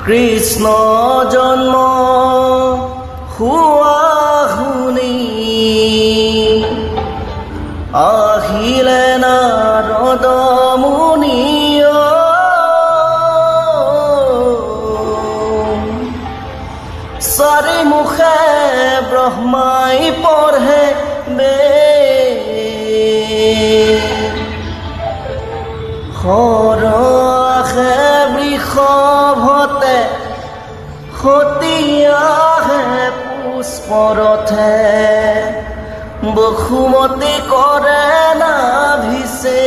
কৃষ্ণ জন্ম হোৱা শুনি আহিলে নাৰদ মুনি চাৰি মুখে ব্ৰহ্মাই পঢ়ে সৰহে বৃষভতে সতীয়াহে পুষ্পৰথে বসুমতী কৰে নাভিছে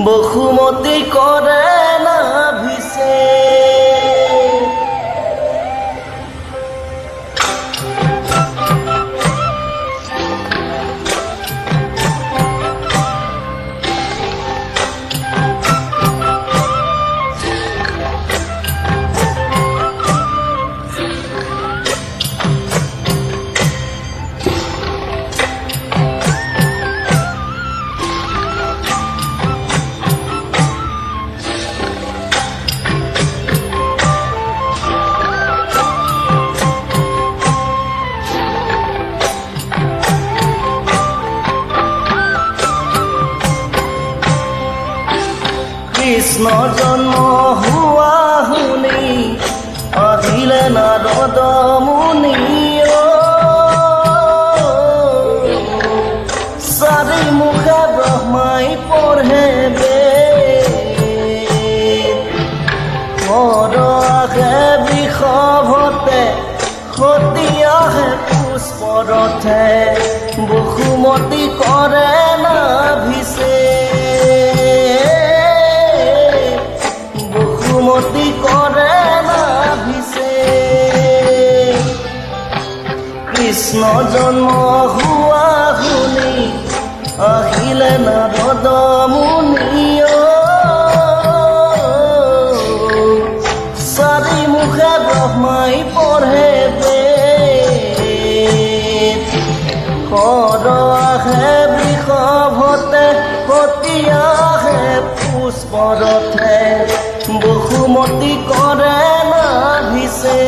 বসুমতী কৰে নাভিছে কৃষ্ণ জন্ম হোৱা শুনি আহিলে নাৰদ মুনি চাৰি মুখে ব্ৰহ্মাই পঢ়ে সৰহে বৃষভতে সতীয়াহে পুষ্পৰথে বসুমতী কৰে নাভিছে বসুমতী কৰে নাভিছে কৃষ্ণ জন্ম হোৱা শুনি আহিলে নাৰদ মুনি চাৰি মুখে ব্ৰহ্মাই পঢ়ে সৰহে বৃষভতে সতীয়াহে পুষ্পৰথে বসুমতী কৰে নাভিছে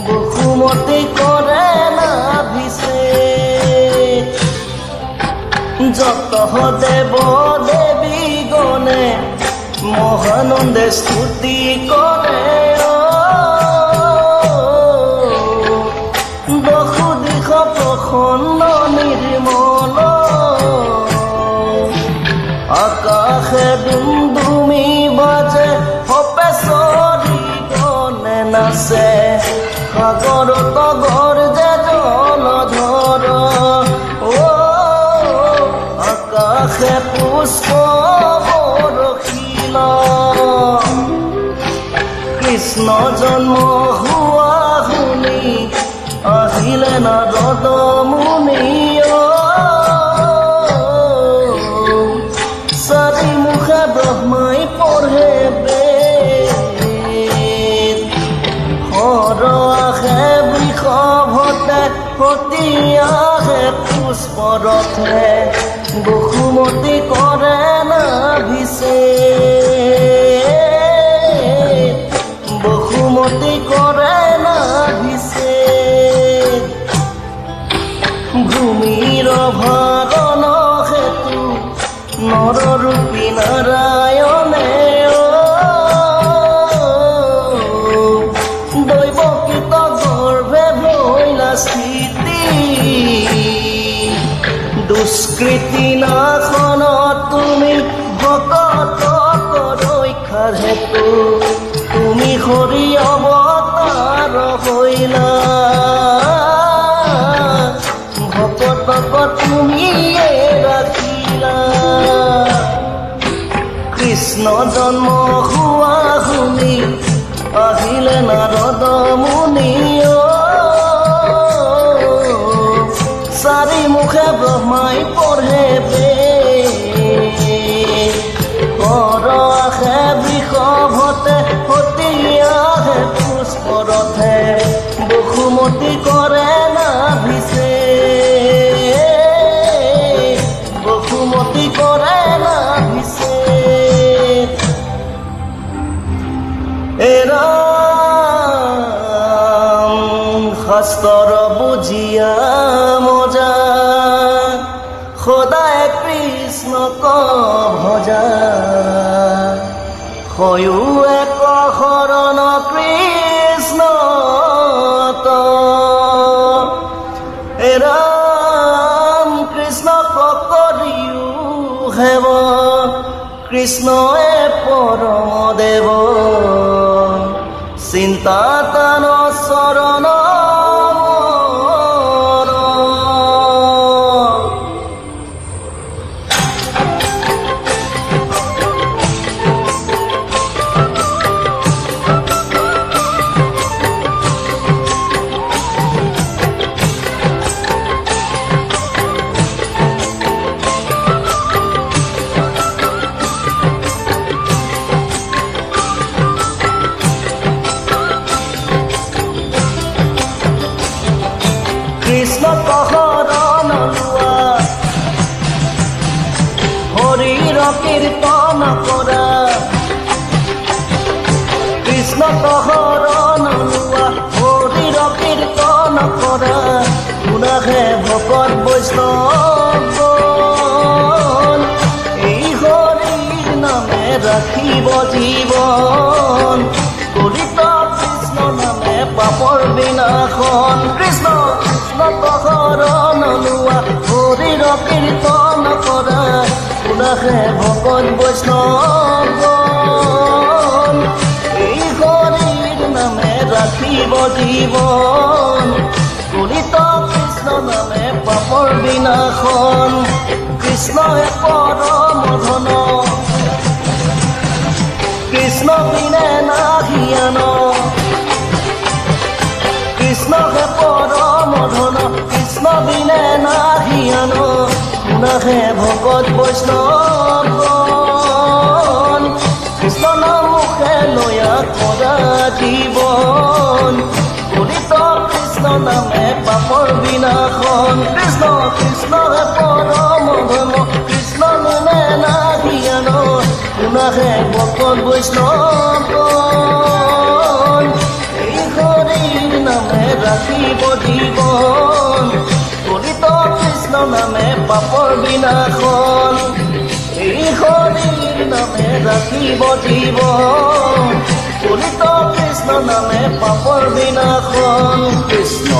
বসুমতী কৰে নাভিছে যত দেৱ দেৱী গণে মহানন্দে স্তুতি কৰে দশু দিশ প্ৰসন্ন নিৰ্মল আকাশে ডুমডুমি বাজে সপেচৰি গণে নাচে সাগৰত গৰ্জে জলধৰ আকাশে পুষ্প বৰষিল কৃষ্ণ জন্ম হোৱা শুনি আহিলে নাৰদ মুনি চাৰি মুখে ব্ৰহ্মাই পঢ়ে সৰহে বৃষভতে সতীয়াহে পুষ্পৰথে বসুমতী কৰে নাভিছে বসুমতী কৰে নাভিছে ভূমিৰ ভাৰণ হেতু নৰৰূপী নাৰায়ণে দৈৱকীত গৰ্ভে ভৈলা স্থিতি দুষ্কৃতি নাশনত তুমি ভকতক ৰক্ষাৰ হেতু তুমি হৰি অৱতাৰ হৈলা ভকতক তুমিয়ে ৰাখিলা কৃষ্ণ জন্ম হোৱা শুনি আহিলে নাৰদ মুনি চাৰি মুখে ব্ৰহ্মাই পঢ়ে সৰহে বৃষভতে সতীয়াহে পুষ্পৰথে বসুমতী কৰে নাভিছে বসুমতী কষ্টৰ বুজিয়া মজা সদায় কৃষ্ণক ভজা হয়ো এক শৰণ কৃষ্ণ ৰাম কৃষ্ণক কৰিও হেব কৃষ্ণয়ে পৰম দেৱ চিন্তা তান চৰণ কৃষ্ণ শৰণ লোৱা হৰিৰ কীৰ্তন কৰা কৃষ্ণ শৰণ লোৱা হৰিৰ কীৰ্তন কৰা শুনাহে ভকত বৈষ্ণৱ এই হৰিৰ নামে ৰাখিব জীৱন কলিত কৃষ্ণ নামে পাপৰ বিনাশন কৃষ্ণ শৰণ লোৱা হৰিৰ কীৰ্তন কৰা শুনাহে ভকত বৈষ্ণৱ এই হৰিৰ নামে ৰাখিব জীৱন কলিত কৃষ্ণ নামে পাপৰ বিনাশন কৃষ্ণই পৰম ধন কৃষ্ণ বিনে নাহি আন কৃষ্ণহে পৰম ধন কৃষ্ণ বিনে নাহি আন শুনাহে ভকত বৈষ্ণৱ কৃষ্ণ নাম মুখে লয়া কৰা জীৱন কলিত কৃষ্ণ নামে পাপৰ বিনাশন কৃষ্ণ কৃষ্ণহে পৰম ধন কৃষ্ণ বিনে নাহি আন শুনাহে ভকত বৈষ্ণৱ নামে ৰাখিব জীৱন কলিত কৃষ্ণ নামে পাপৰ বিনাশন এই হৰিৰ নামে ৰাখিব জীৱন কলিত কৃষ্ণ নামে পাপৰ বিনাশন কৃষ্ণ